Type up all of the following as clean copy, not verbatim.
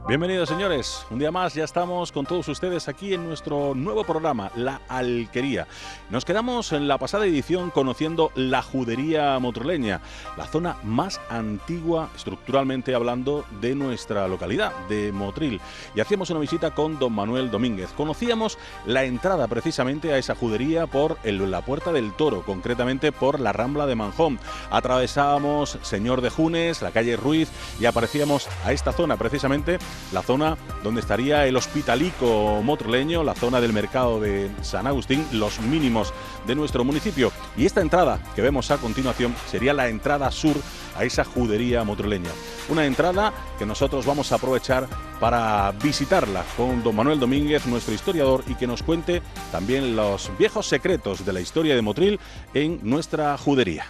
Bienvenidos, señores, un día más ya estamos con todos ustedes aquí en nuestro nuevo programa, La Alquería. Nos quedamos en la pasada edición conociendo la judería motrileña, la zona más antigua estructuralmente hablando de nuestra localidad, de Motril, y hacíamos una visita con don Manuel Domínguez. Conocíamos la entrada precisamente a esa judería por la Puerta del Toro, concretamente por la Rambla de Manjón. Atravesábamos Señor de Junes, la calle Ruiz, y aparecíamos a esta zona precisamente, la zona donde estaría el Hospitalico motrileño, la zona del mercado de San Agustín, los mínimos de nuestro municipio. Y esta entrada que vemos a continuación sería la entrada sur a esa judería motrileña. Una entrada que nosotros vamos a aprovechar para visitarla con don Manuel Domínguez, nuestro historiador, y que nos cuente también los viejos secretos de la historia de Motril en nuestra judería.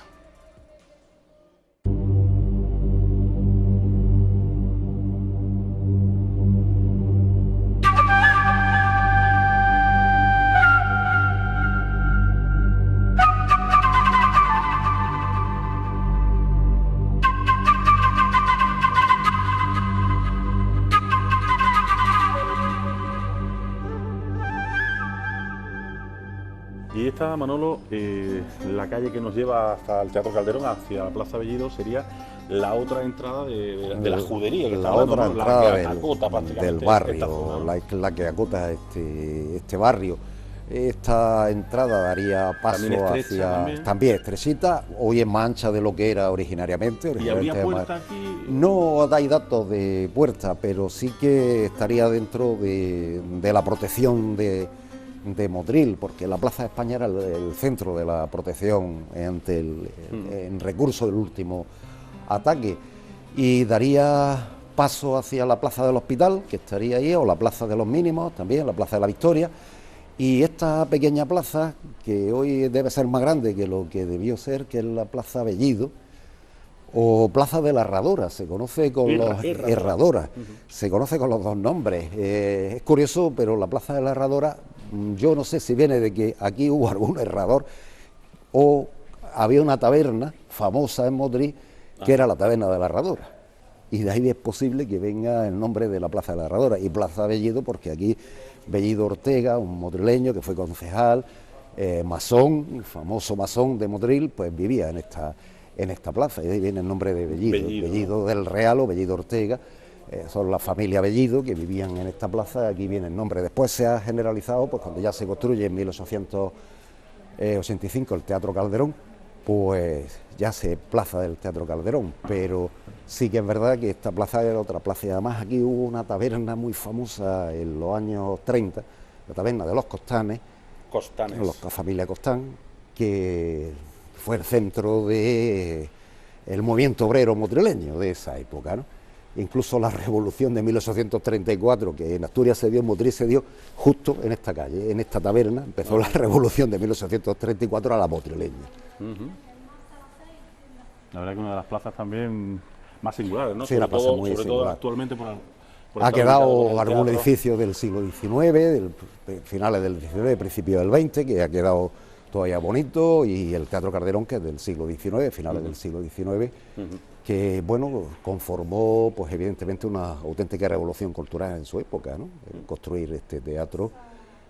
Y esta, Manolo, la calle que nos lleva hasta el Teatro Calderón, hacia la Plaza Bellido, sería la otra entrada de la judería, que la otra entrada del barrio, la que acota este barrio. Esta entrada daría paso también estrechita, hoy es más ancha de lo que era originariamente. ¿Y habría puerta aquí? No dais datos de puerta, pero sí que estaría dentro de la protección de Motril, porque la Plaza de España era el centro de la protección ante en recurso del último ataque, y daría paso hacia la Plaza del Hospital, que estaría ahí, o la Plaza de los Mínimos, también la Plaza de la Victoria, y esta pequeña plaza, que hoy debe ser más grande que lo que debió ser, que es la Plaza Bellido, o Plaza de la Herradora, se conoce con Herradora, se conoce con los dos nombres. Es curioso, pero la Plaza de la Herradora, yo no sé si viene de que aquí hubo algún herrador o había una taberna famosa en Motril que era la Taberna de la Herradora, y de ahí es posible que venga el nombre de la Plaza de la Herradora, y Plaza Bellido porque aquí Bellido Ortega, un motrileño que fue concejal, masón, el famoso masón de Motril, pues vivía en esta plaza, y de ahí viene el nombre de Bellido del Real o Bellido Ortega. Son la familia Bellido que vivían en esta plaza, aquí viene el nombre. Después se ha generalizado, pues cuando ya se construye en 1885 el Teatro Calderón, pues ya se plaza del Teatro Calderón, pero sí que es verdad que esta plaza era otra plaza, y además aquí hubo una taberna muy famosa en los años 30, la taberna de los Costanes, la familia Costán, que fue el centro del movimiento obrero motrileño de esa época, ¿no? Incluso la revolución de 1834, que en Asturias se dio, en Motril se dio justo en esta calle, en esta taberna, empezó la revolución de 1834 a la motrileña. La verdad que una de las plazas también más singulares, ¿no? Sí, una plaza muy singular. Todo actualmente por ha quedado algún edificio del siglo XIX, finales del XIX, principios del XX, que ha quedado todavía bonito, y el Teatro Calderón, que es del siglo XIX, finales del siglo XIX, que, bueno, conformó, pues evidentemente, una auténtica revolución cultural en su época, ¿no? Construir este teatro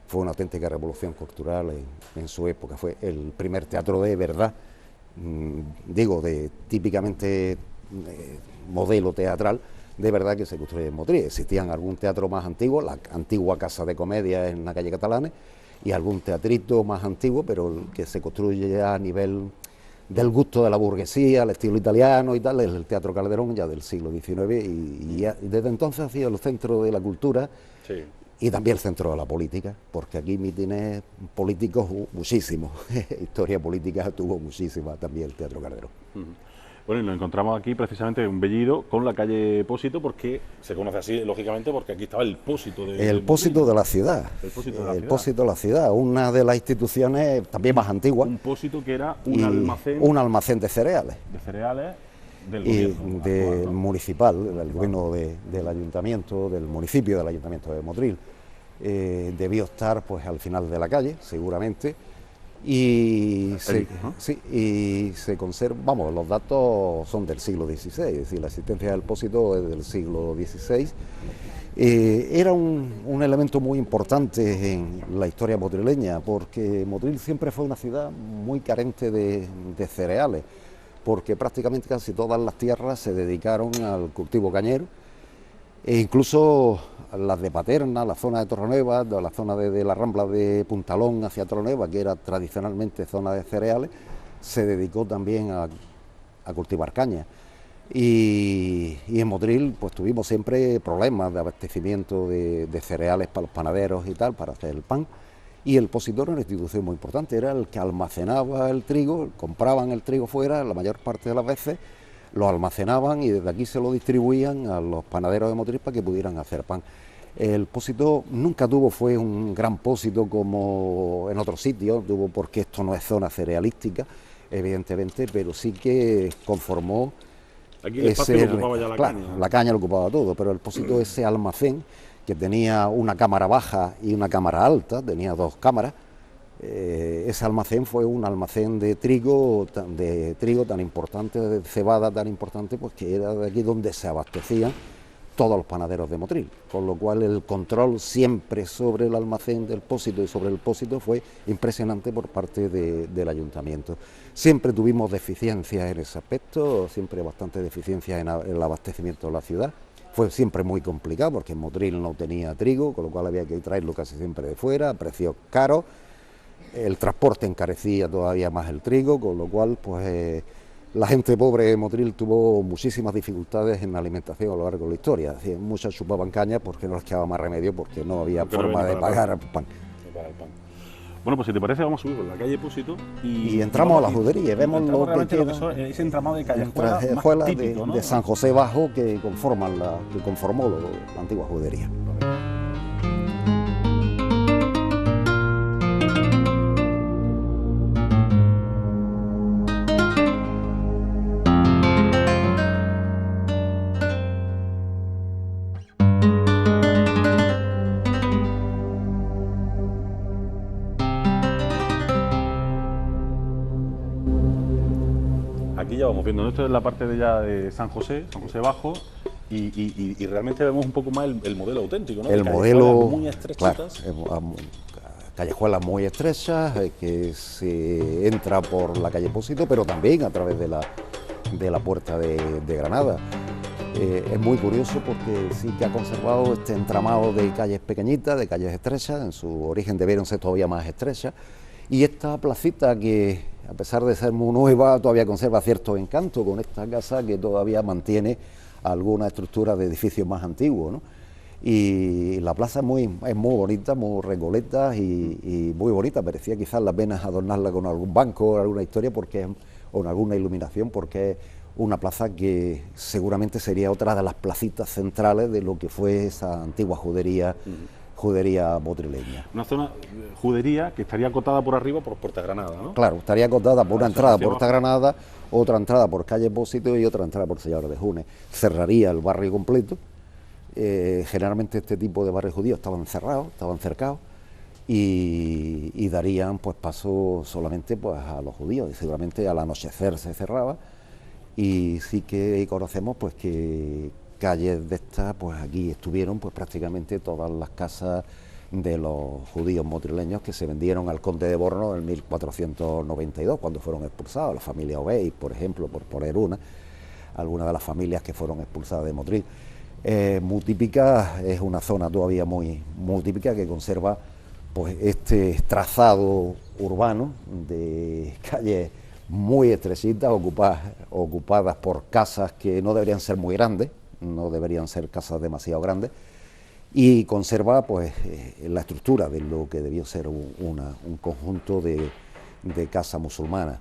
fue una auténtica revolución cultural en su época, fue el primer teatro de verdad, típicamente modelo teatral, de verdad, que se construye en Motril. Existían algún teatro más antiguo, la antigua Casa de Comedia en la calle Catalanes, y algún teatrito más antiguo, pero que se construye ya a nivel del gusto de la burguesía, al estilo italiano y tal, es el Teatro Calderón, ya del siglo XIX, y desde entonces ha sido el centro de la cultura, sí, y también el centro de la política, porque aquí mítines políticos muchísimos, historia política tuvo muchísima también el Teatro Calderón. Bueno, y nos encontramos aquí precisamente en Bellido con la calle Pósito, porque se conoce así, lógicamente, porque aquí estaba el Pósito el Pósito de la ciudad. El Pósito de la ciudad, una de las instituciones también más antiguas. Un Pósito que era un almacén. Un almacén de cereales. De cereales del gobierno. Del municipal, del gobierno del ayuntamiento, del municipio del ayuntamiento de Motril. Debió estar pues al final de la calle, seguramente, Y ¿no? sí, y se conserva, vamos, los datos son del siglo XVI, es decir, la existencia del pósito es del siglo XVI. Era un elemento muy importante en la historia motrileña, porque Motril siempre fue una ciudad muy carente de cereales, porque prácticamente casi todas las tierras se dedicaron al cultivo cañero, e incluso las de Paterna, la zona de Torrenueva, la zona de la Rambla de Puntalón hacia Torrenueva, que era tradicionalmente zona de cereales, se dedicó también a cultivar caña. Y en Motril pues tuvimos siempre problemas de abastecimiento de cereales para los panaderos y tal, para hacer el pan. Y el pósito era una institución muy importante, era el que almacenaba el trigo, compraban el trigo fuera la mayor parte de las veces, lo almacenaban y desde aquí se lo distribuían a los panaderos de Motril para que pudieran hacer pan. El pósito nunca fue un gran pósito como en otros sitios, porque esto no es zona cerealística, evidentemente, pero sí que conformó. Aquí el espacio lo ocupaba ya la caña. La caña lo ocupaba todo, pero el pósito, ese almacén, que tenía una cámara baja y una cámara alta, tenía dos cámaras, ese almacén fue un almacén de trigo tan importante, de cebada tan importante, pues que era de aquí donde se abastecían todos los panaderos de Motril, con lo cual el control siempre sobre el almacén del pósito y sobre el pósito fue impresionante por parte del ayuntamiento. Siempre tuvimos deficiencias en ese aspecto, siempre bastante deficiencias en el abastecimiento de la ciudad. Fue siempre muy complicado porque en Motril no tenía trigo, con lo cual había que traerlo casi siempre de fuera, a precios caros. El transporte encarecía todavía más el trigo, con lo cual pues la gente pobre de Motril tuvo muchísimas dificultades en la alimentación a lo largo de la historia. Es decir, muchas chupaban caña porque no les quedaba más remedio, porque no había forma de pagar el pan. Bueno, pues si te parece vamos a subir por la calle Pósito y entramos a la judería y vemos lo que queda, ese entramado de callejuelas típico, ¿no? de San José Bajo que conformó la antigua judería. Aquí ya vamos viendo, esto es la parte de San José Bajo, y realmente vemos un poco más el modelo auténtico, ¿no? El modelo muy estrechitas. Claro, callejuelas muy estrechas, que se entra por la calle Pósito, pero también a través de la puerta de Granada. Es muy curioso porque sí que ha conservado este entramado de calles pequeñitas, de calles estrechas, en su origen debieron ser todavía más estrechas, y esta placita que, a pesar de ser muy nueva, todavía conserva cierto encanto con esta casa que todavía mantiene alguna estructura de edificios más antiguos, ¿no? Y la plaza es muy bonita, muy recoleta y muy bonita. Merecía quizás la pena adornarla con algún banco o alguna historia o con alguna iluminación, porque es una plaza que seguramente sería otra de las placitas centrales de lo que fue esa antigua judería motrileña. Una zona judería que estaría acotada por arriba por Puerta Granada, ¿no? Claro, estaría acotada por una entrada por Puerta Granada, otra entrada por calle Pósito y otra entrada por Señor de Junes. Cerraría el barrio completo. Generalmente este tipo de barrios judíos estaban cercados y darían pues paso solamente pues a los judíos, y seguramente al anochecer se cerraba. Y sí que conocemos pues que calles de estas, pues aquí estuvieron pues prácticamente todas las casas de los judíos motrileños que se vendieron al conde de Borno en 1492, cuando fueron expulsados, la familia Obey, por ejemplo, por poner algunas de las familias que fueron expulsadas de Motril. Muy típica, es una zona todavía muy típica que conserva pues este trazado urbano de calles muy estrechitas, ocupadas por casas que no deberían ser muy grandes, no deberían ser casas demasiado grandes, y conserva pues la estructura de lo que debió ser un conjunto de casas musulmanas.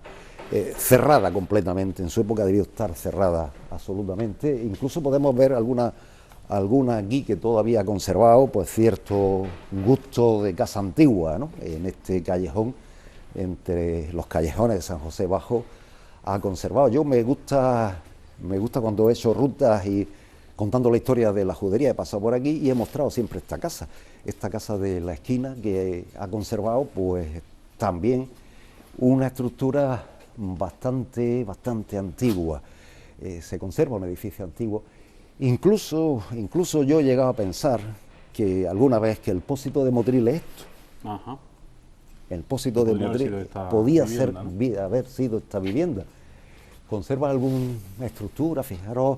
Cerrada completamente, en su época debió estar cerrada absolutamente. Incluso podemos ver alguna aquí que todavía ha conservado pues cierto gusto de casa antigua, ¿no? En este callejón, entre los callejones de San José Bajo, ha conservado. Yo me gusta cuando he hecho rutas y contando la historia de la judería, he pasado por aquí y he mostrado siempre esta casa de la esquina, que ha conservado pues también una estructura bastante antigua. Se conserva un edificio antiguo. Incluso yo he llegado a pensar que alguna vez que el pósito de Motril es esto. Ajá. El pósito de Motril podía haber sido esta vivienda. Conserva alguna estructura, fijaros,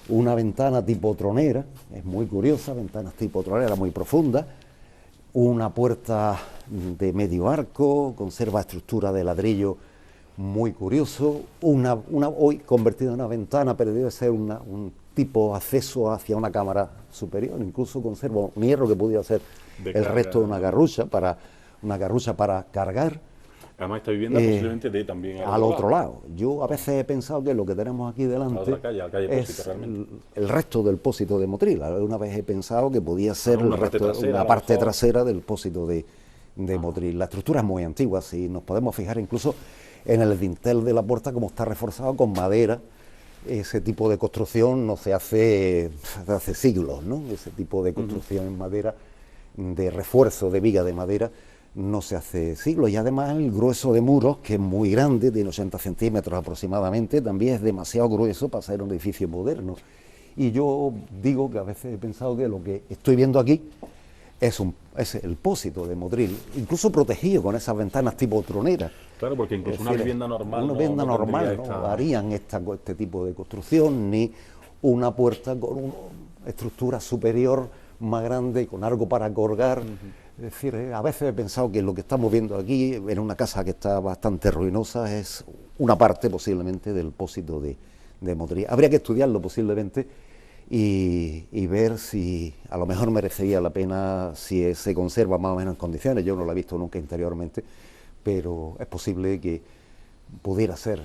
una ventana tipo tronera, es muy curiosa, ventanas tipo tronera muy profunda, una puerta de medio arco, conserva estructura de ladrillo muy curioso, hoy convertida en una ventana, pero debe ser un tipo acceso hacia una cámara superior, incluso conserva un hierro que podía ser el resto de una garrucha para cargar. Además, esta vivienda posiblemente de también al otro lado. Yo a veces he pensado que lo que tenemos aquí delante la calle es el resto del pósito de Motril. Una vez he pensado que podía ser una parte trasera del pósito de Motril. La estructura es muy antigua, si nos podemos fijar incluso en el dintel de la puerta como está reforzado con madera. Ese tipo de construcción no se hace hace siglos, ¿no? Ese tipo de construcción en madera, de refuerzo de viga de madera, no se hace siglos. Y además el grueso de muros, que es muy grande, tiene 80 centímetros aproximadamente, también es demasiado grueso para ser un edificio moderno. Y yo digo que a veces he pensado que lo que estoy viendo aquí es el pósito de Motril, incluso protegido con esas ventanas tipo tronera. Claro, porque incluso una vivienda normal no harían este tipo de construcción, ni una puerta con una estructura superior más grande, con algo para colgar. Es decir, a veces he pensado que lo que estamos viendo aquí, en una casa que está bastante ruinosa, es una parte posiblemente del pósito de Motril. Habría que estudiarlo posiblemente y ver si a lo mejor merecería la pena, si se conserva más o menos en condiciones. Yo no lo he visto nunca interiormente, pero es posible que pudiera ser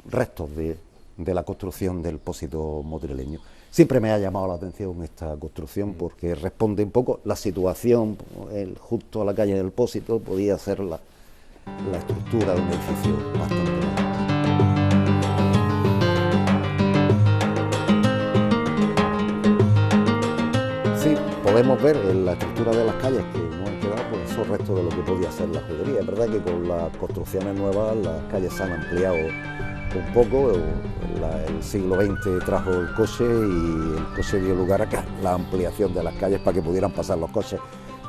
restos de la construcción del pósito motrileño. Siempre me ha llamado la atención esta construcción porque responde un poco la situación, justo a la calle del Pósito podía ser la estructura de un edificio bastante grande. Sí, podemos ver en la estructura de las calles que no han quedado pues esos restos de lo que podía ser la judería. Es verdad que con las construcciones nuevas las calles se han ampliado un poco. El siglo XX trajo el coche y el coche dio lugar a la ampliación de las calles para que pudieran pasar los coches,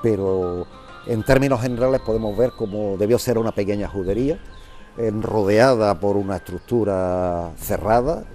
pero en términos generales podemos ver cómo debió ser una pequeña judería rodeada por una estructura cerrada.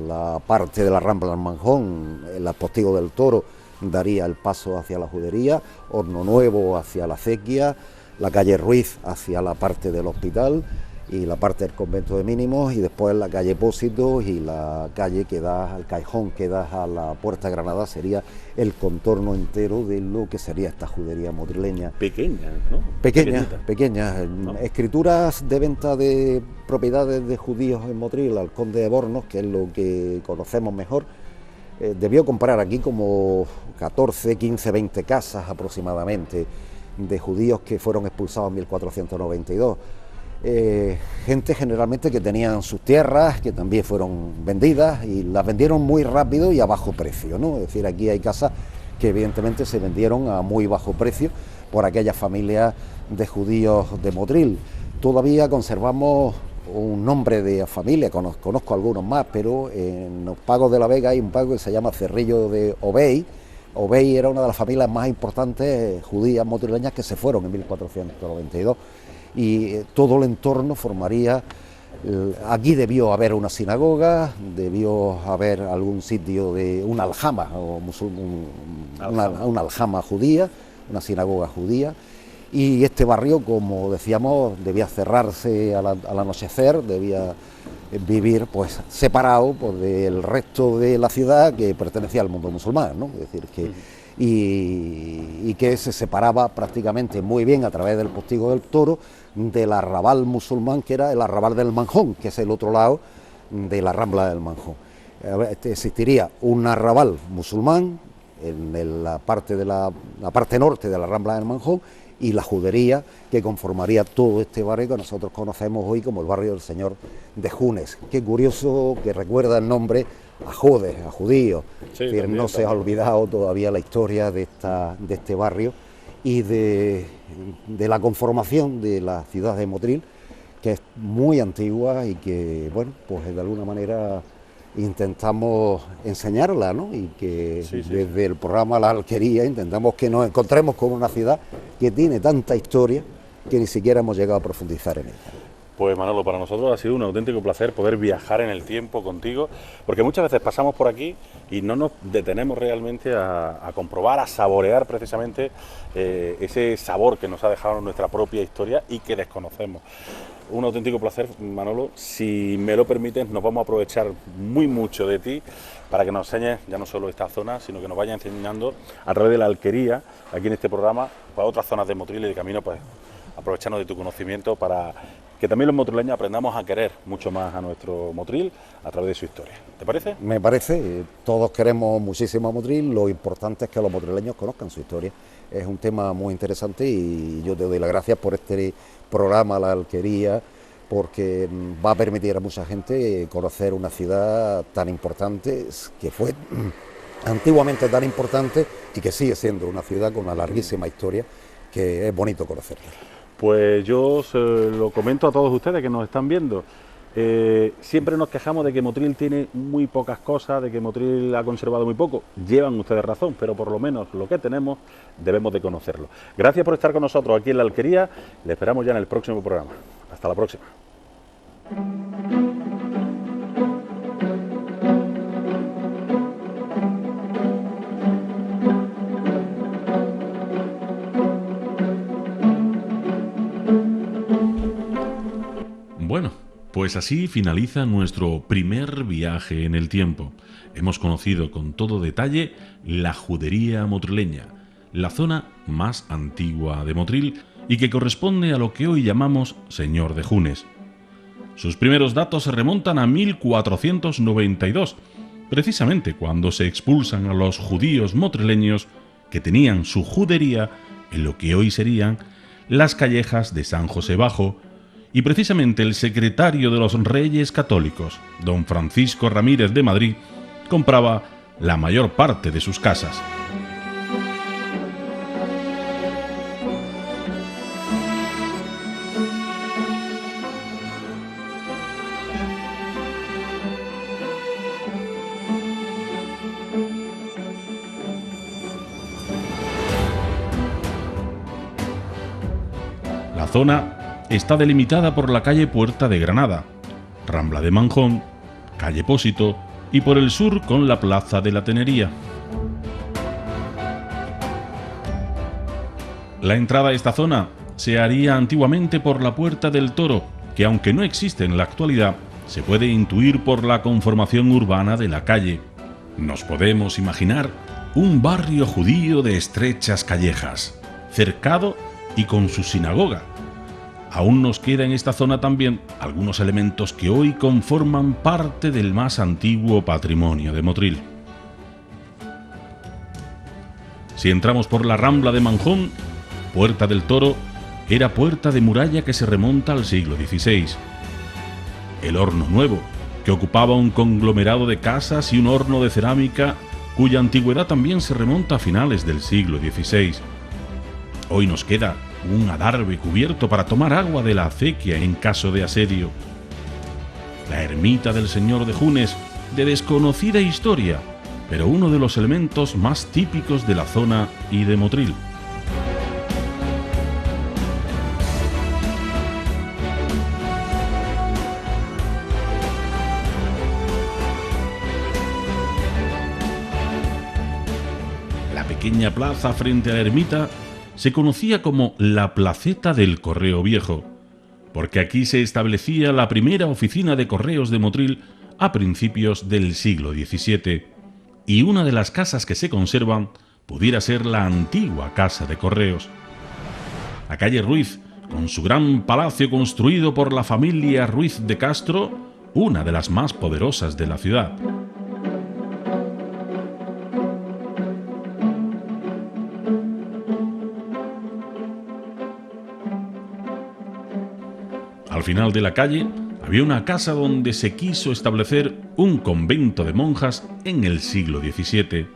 La parte de la Rambla del Manjón, el Postigo del Toro, daría el paso hacia la judería, Horno Nuevo hacia la acequia, la calle Ruiz hacia la parte del hospital y la parte del convento de mínimos, y después la calle Pósito y la calle que da al callejón que da a la Puerta de Granada sería el contorno entero de lo que sería esta judería motrileña. Pequeña, ¿no? Pequeña. ¿No? Escrituras de venta de propiedades de judíos en Motril al conde de Bornos, que es lo que conocemos mejor, debió comprar aquí como 14, 15, 20 casas aproximadamente de judíos que fueron expulsados en 1492. Gente generalmente que tenían sus tierras, que también fueron vendidas y las vendieron muy rápido y a bajo precio, ¿no? Es decir, aquí hay casas que evidentemente se vendieron a muy bajo precio por aquellas familias de judíos de Motril. Todavía conservamos un nombre de familia, conozco algunos más, pero en los Pagos de la Vega hay un pago que se llama Cerrillo de Obey. Obey era una de las familias más importantes judías motrileñas que se fueron en 1492. Y todo el entorno formaría, aquí debió haber una sinagoga, debió haber algún sitio de una aljama, una aljama judía, una sinagoga judía, y este barrio, como decíamos, debía cerrarse al anochecer, debía vivir pues separado pues, del resto de la ciudad que pertenecía al mundo musulmán, ¿no? Es decir, que y que se separaba prácticamente muy bien a través del Postigo del Toro del arrabal musulmán, que era el arrabal del Manjón, que es el otro lado de la Rambla del Manjón. Existiría un arrabal musulmán en la parte norte de la Rambla del Manjón y la judería que conformaría todo este barrio que nosotros conocemos hoy como el barrio del Señor de Junes. Qué curioso que recuerda el nombre a Judes, a judíos. Sí, no se ha olvidado todavía la historia de este barrio y de la conformación de la ciudad de Motril, que es muy antigua y que, bueno, pues de alguna manera intentamos enseñarla, ¿no? Y que desde el programa La Alquería intentamos que nos encontremos con una ciudad que tiene tanta historia que ni siquiera hemos llegado a profundizar en ella. Pues Manolo, para nosotros ha sido un auténtico placer poder viajar en el tiempo contigo, porque muchas veces pasamos por aquí y no nos detenemos realmente a comprobar, a saborear precisamente ese sabor que nos ha dejado nuestra propia historia y que desconocemos. Un auténtico placer, Manolo. Si me lo permites, nos vamos a aprovechar muy mucho de ti para que nos enseñes ya no solo esta zona, sino que nos vayas enseñando a través de La Alquería, aquí en este programa, para otras zonas de Motril y de camino, pues aprovecharnos de tu conocimiento para que también los motrileños aprendamos a querer mucho más a nuestro Motril a través de su historia. ¿Te parece? Me parece, todos queremos muchísimo a Motril, lo importante es que los motrileños conozcan su historia. Es un tema muy interesante y yo te doy las gracias por este programa La Alquería, porque va a permitir a mucha gente conocer una ciudad tan importante, que fue antiguamente tan importante y que sigue siendo una ciudad con una larguísima historia, que es bonito conocerla. Pues yo se lo comento a todos ustedes que nos están viendo. Siempre nos quejamos de que Motril tiene muy pocas cosas, de que Motril ha conservado muy poco. Llevan ustedes razón, pero por lo menos lo que tenemos debemos de conocerlo. Gracias por estar con nosotros aquí en La Alquería. Le esperamos ya en el próximo programa. Hasta la próxima. Bueno, pues así finaliza nuestro primer viaje en el tiempo. Hemos conocido con todo detalle la judería motrileña, la zona más antigua de Motril y que corresponde a lo que hoy llamamos Señor de Junes. Sus primeros datos se remontan a 1492, precisamente cuando se expulsan a los judíos motrileños que tenían su judería en lo que hoy serían las callejas de San José Bajo, y precisamente el secretario de los Reyes Católicos, don Francisco Ramírez de Madrid, compraba la mayor parte de sus casas. La zona está delimitada por la calle Puerta de Granada, Rambla de Manjón, calle Pósito y por el sur con la Plaza de la Tenería. La entrada a esta zona se haría antiguamente por la Puerta del Toro, que aunque no existe en la actualidad, se puede intuir por la conformación urbana de la calle. Nos podemos imaginar un barrio judío de estrechas callejas, cercado y con su sinagoga. Aún nos queda en esta zona también algunos elementos que hoy conforman parte del más antiguo patrimonio de Motril. Si entramos por la Rambla de Manjón, Puerta del Toro era puerta de muralla que se remonta al siglo XVI. El Horno Nuevo, que ocupaba un conglomerado de casas y un horno de cerámica cuya antigüedad también se remonta a finales del siglo XVI. Hoy nos queda un adarve cubierto para tomar agua de la acequia en caso de asedio. La ermita del Señor de Junes, de desconocida historia, pero uno de los elementos más típicos de la zona y de Motril. La pequeña plaza frente a la ermita se conocía como la Placeta del Correo Viejo, porque aquí se establecía la primera oficina de correos de Motril a principios del siglo XVII, y una de las casas que se conservan pudiera ser la antigua Casa de Correos. La calle Ruiz, con su gran palacio construido por la familia Ruiz de Castro, una de las más poderosas de la ciudad. Al final de la calle había una casa donde se quiso establecer un convento de monjas en el siglo XVII.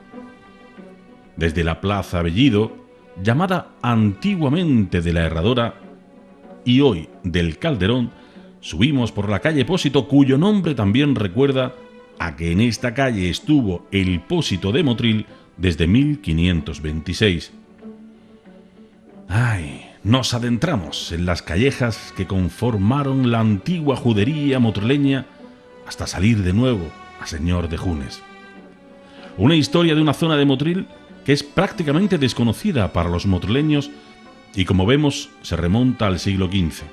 Desde la Plaza Bellido, llamada antiguamente de la Herradora y hoy del Calderón, subimos por la calle Pósito, cuyo nombre también recuerda a que en esta calle estuvo el Pósito de Motril desde 1526. Nos adentramos en las callejas que conformaron la antigua judería motrileña hasta salir de nuevo a Señor de Junes. Una historia de una zona de Motril que es prácticamente desconocida para los motrileños y, como vemos, se remonta al siglo XV.